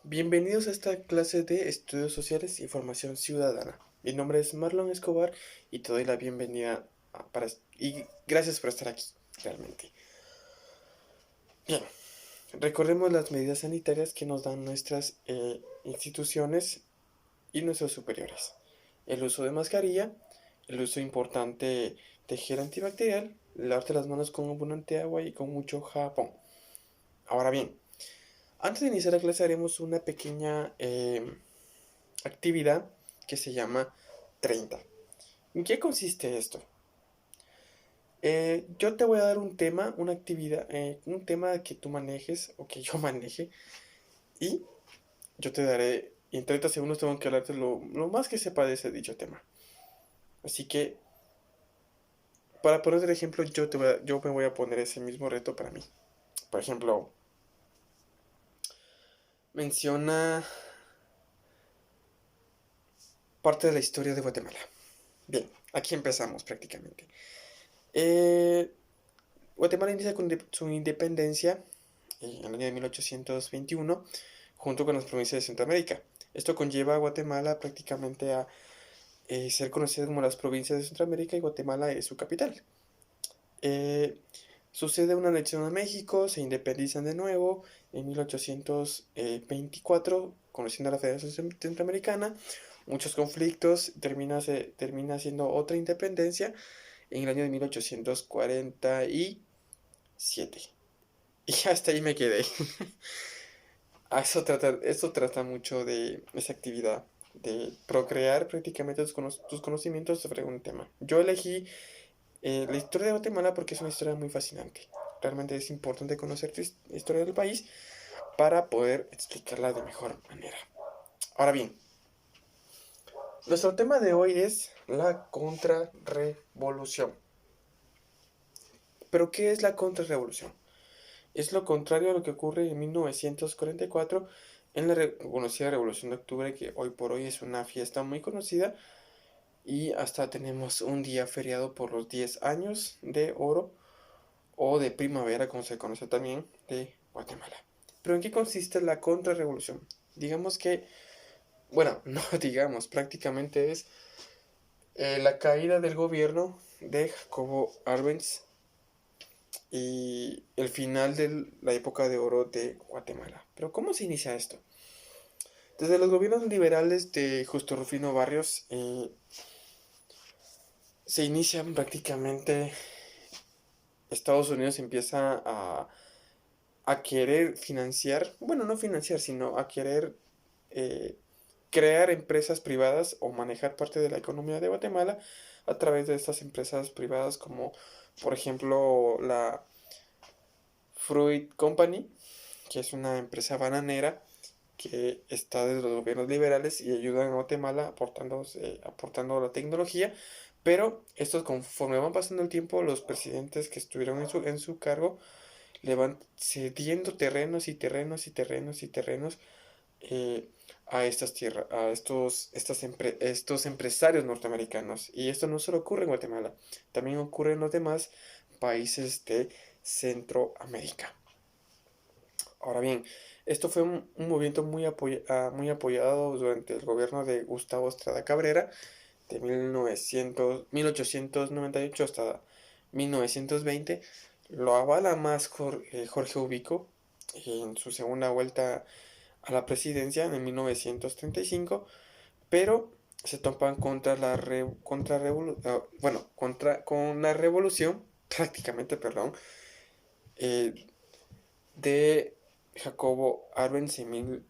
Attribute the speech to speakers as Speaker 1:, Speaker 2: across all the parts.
Speaker 1: Bienvenidos a esta clase de Estudios Sociales y Formación Ciudadana. Mi nombre es Marlon Escobar y te doy la bienvenida y gracias por estar aquí, realmente. Bien, recordemos las medidas sanitarias que nos dan nuestras instituciones y nuestros superiores. El uso de mascarilla, el uso importante de gel antibacterial, lavarte las manos con abundante agua y con mucho jabón. Ahora bien, antes de iniciar la clase haremos una pequeña actividad que se llama 30. ¿En qué consiste esto? Yo te voy a dar un tema, una actividad, un tema que tú manejes o que yo maneje y yo te daré, en 30 segundos tengo que hablarte lo más que sepa de ese dicho tema. Así que, para poner el ejemplo, yo me voy a poner ese mismo reto para mí. Por ejemplo, menciona parte de la historia de Guatemala. Bien, aquí empezamos prácticamente. Eh, Guatemala inicia con su independencia en el año de 1821, junto con las provincias de Centroamérica. Esto conlleva a Guatemala prácticamente a ser conocida como las provincias de Centroamérica y Guatemala es su capital. Eh, Sucede una anexión a México, se independizan de nuevo en 1824, conociendo a la Federación Centroamericana, muchos conflictos, termina siendo otra independencia en el año de 1847. Y hasta ahí me quedé. Esto trata mucho de esa actividad, de procrear prácticamente tus conocimientos sobre un tema. Yo elegí la historia de Guatemala porque es una historia muy fascinante. Realmente es importante conocer la historia del país para poder explicarla de mejor manera. Ahora bien, nuestro tema de hoy es la contrarrevolución. ¿Pero qué es la contrarrevolución? Es lo contrario a lo que ocurre en 1944 en la conocida Revolución de Octubre, que hoy por hoy es una fiesta muy conocida y hasta tenemos un día feriado por los 10 años de oro o de primavera, como se conoce también, de Guatemala. Pero ¿en qué consiste la contrarrevolución? Digamos que, bueno, no digamos, prácticamente es la caída del gobierno de Jacobo Arbenz y el final de la época de oro de Guatemala. Pero ¿cómo se inicia esto? Desde los gobiernos liberales de Justo Rufino Barrios se inician prácticamente, Estados Unidos empieza a querer financiar, bueno, no financiar, sino a querer eh, crear empresas privadas o manejar parte de la economía de Guatemala a través de estas empresas privadas como por ejemplo la Fruit Company, que es una empresa bananera que está desde los gobiernos liberales y ayudan a Guatemala aportando la tecnología, pero estos conforme van pasando el tiempo, los presidentes que estuvieron en su cargo le van cediendo terrenos y terrenos y terrenos y terrenos eh, a estas tierras, a estos empresarios norteamericanos. Y esto no solo ocurre en Guatemala, también ocurre en los demás países de Centroamérica. Ahora bien, esto fue un movimiento muy apoyado durante el gobierno de Gustavo Estrada Cabrera de 1898 hasta 1920. Lo avala más Jorge Ubico en su segunda vuelta a la presidencia en 1935, pero se topan contra con la revolución, prácticamente, perdón, eh, de Jacobo Arbenz en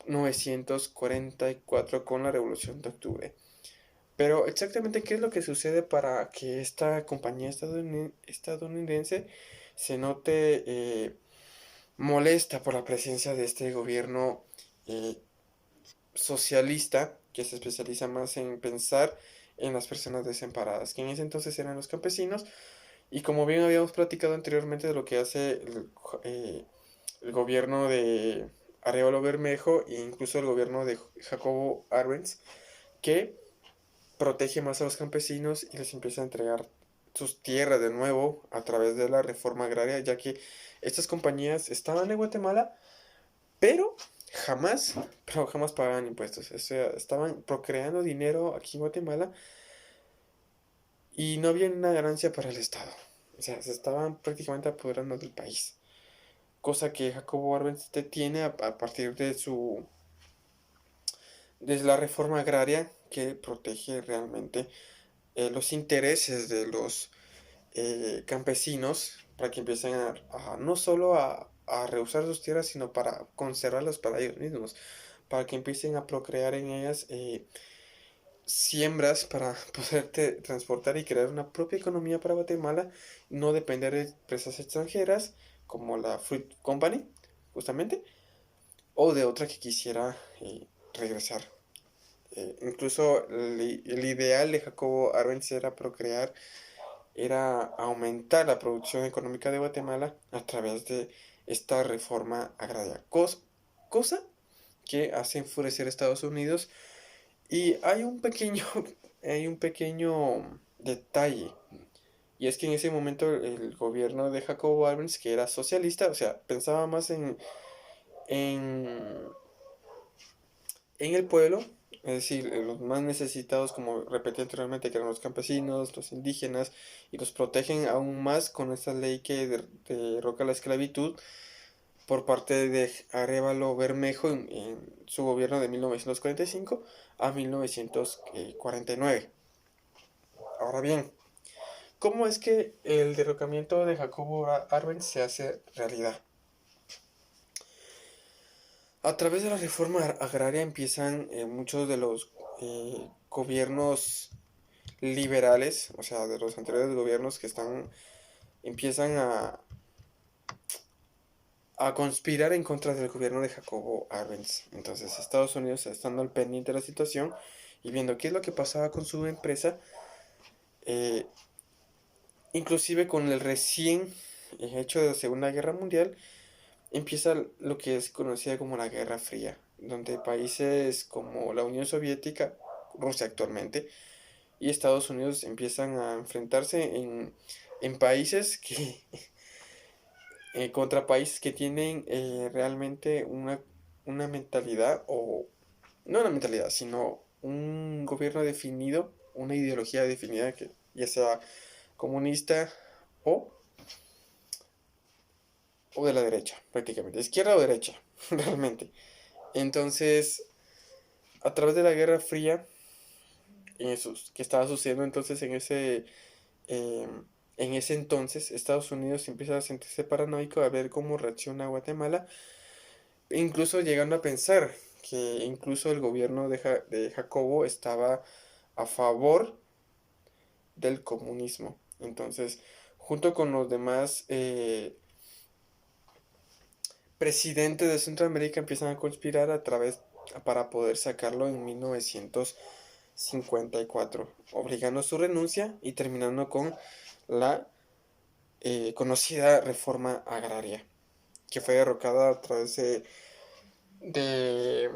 Speaker 1: 1944 con la Revolución de Octubre. Pero exactamente qué es lo que sucede para que esta compañía estadounidense se note molesta por la presencia de este gobierno eh, socialista que se especializa más en pensar en las personas desamparadas, que en ese entonces eran los campesinos, y como bien habíamos platicado anteriormente de lo que hace el gobierno de Arevalo Bermejo e incluso el gobierno de Jacobo Arbenz, que protege más a los campesinos y les empieza a entregar sus tierras de nuevo a través de la reforma agraria, ya que estas compañías estaban en Guatemala, pero jamás pagaban impuestos. O sea, estaban procreando dinero aquí en Guatemala y no había una ganancia para el Estado. O sea, se estaban prácticamente apoderando del país. Cosa que Jacobo Arbenz tiene a partir de la reforma agraria que protege realmente los intereses de los campesinos para que empiecen no solo a rehusar sus tierras, sino para conservarlas para ellos mismos, para que empiecen a procrear en ellas siembras para poderte transportar y crear una propia economía para Guatemala, no depender de empresas extranjeras como la Fruit Company, justamente, o de otra que quisiera regresar. Incluso el ideal de Jacobo Arbenz era procrear, era aumentar la producción económica de Guatemala a través de esta reforma agraria, cosa que hace enfurecer a Estados Unidos. Y hay un pequeño detalle, y es que en ese momento el gobierno de Jacobo Arbenz, que era socialista, o sea, pensaba más en, en el pueblo, es decir, en los más necesitados, como repetí anteriormente, que eran los campesinos, los indígenas, y los protegen aún más con esta ley que derroca la esclavitud por parte de Arévalo Bermejo en su gobierno de 1945 a 1949. Ahora bien, ¿cómo es que el derrocamiento de Jacobo Arbenz se hace realidad? A través de la reforma agraria empiezan muchos de los gobiernos liberales, o sea, de los anteriores gobiernos que empiezan a conspirar en contra del gobierno de Jacobo Arbenz. Entonces Estados Unidos, estando al pendiente de la situación y viendo qué es lo que pasaba con su empresa, eh, inclusive con el recién hecho de la Segunda Guerra Mundial, empieza lo que es conocida como la Guerra Fría, donde países como la Unión Soviética, Rusia actualmente, y Estados Unidos empiezan a enfrentarse en países que contra países que tienen realmente una mentalidad, o no una mentalidad, sino un gobierno definido, una ideología definida, que ya sea comunista o, o de la derecha, prácticamente, izquierda o derecha, realmente. Entonces, a través de la Guerra Fría, que estaba sucediendo entonces eh, en ese entonces, Estados Unidos empieza a sentirse paranoico a ver cómo reacciona Guatemala, incluso llegando a pensar que incluso el gobierno de Jacobo estaba a favor del comunismo. Entonces, junto con los demás presidentes de Centroamérica empiezan a conspirar para poder sacarlo en 1954, obligando a su renuncia y terminando con la conocida reforma agraria, que fue derrocada a través de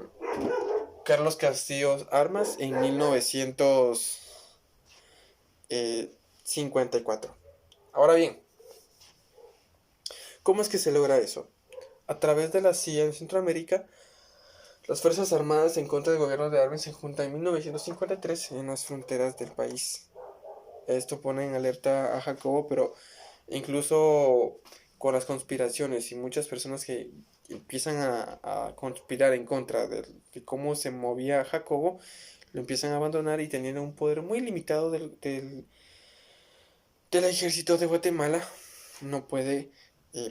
Speaker 1: Carlos Castillo Armas en 1954. Ahora bien, ¿cómo es que se logra eso? A través de la CIA en Centroamérica, las Fuerzas Armadas en contra del gobierno de Arbenz se juntan en 1953 en las fronteras del país. Esto pone en alerta a Jacobo, pero incluso con las conspiraciones y muchas personas que empiezan a conspirar en contra de cómo se movía Jacobo, lo empiezan a abandonar y teniendo un poder muy limitado del ejército de Guatemala, no puede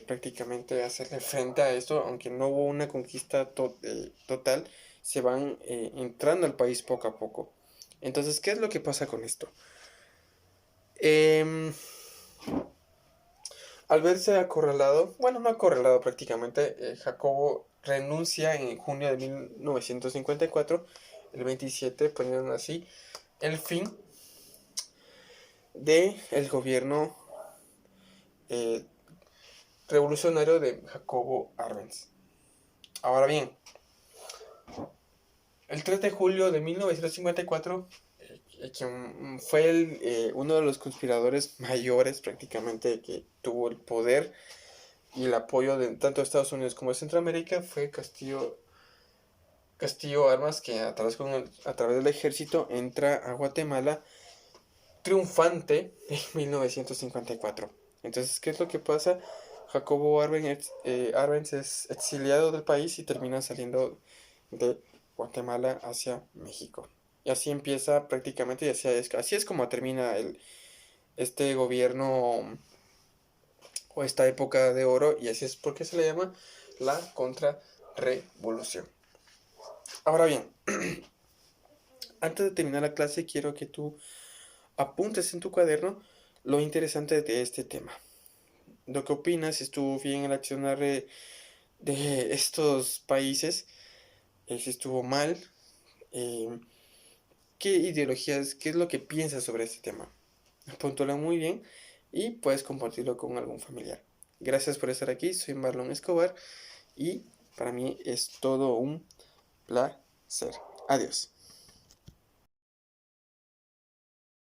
Speaker 1: prácticamente hacerle frente a esto, aunque no hubo una conquista total, se van entrando al país poco a poco. Entonces, ¿qué es lo que pasa con esto? Em, Al verse acorralado, bueno, no acorralado prácticamente, Jacobo renuncia en junio de 1954, el 27, poniendo así el fin del gobierno eh, revolucionario de Jacobo Arbenz. Ahora bien, el 3 de julio de 1954, quien fue uno de los conspiradores mayores prácticamente que tuvo el poder, y el apoyo de tanto de Estados Unidos como de Centroamérica fue Castillo Armas, que a través del ejército entra a Guatemala triunfante en 1954. Entonces, ¿qué es lo que pasa? Jacobo Arbenz es exiliado del país y termina saliendo de Guatemala hacia México. Y así empieza prácticamente, y así es como termina este gobierno o esta época de oro, y así es porque se le llama la contrarrevolución. Ahora bien, antes de terminar la clase quiero que tú apuntes en tu cuaderno lo interesante de este tema. Lo que opinas, si estuvo bien el accionar de estos países, si estuvo mal, eh, qué ideologías, qué es lo que piensas sobre este tema. Apúntalo muy bien y puedes compartirlo con algún familiar. Gracias por estar aquí, soy Marlon Escobar y para mí es todo un placer. Adiós.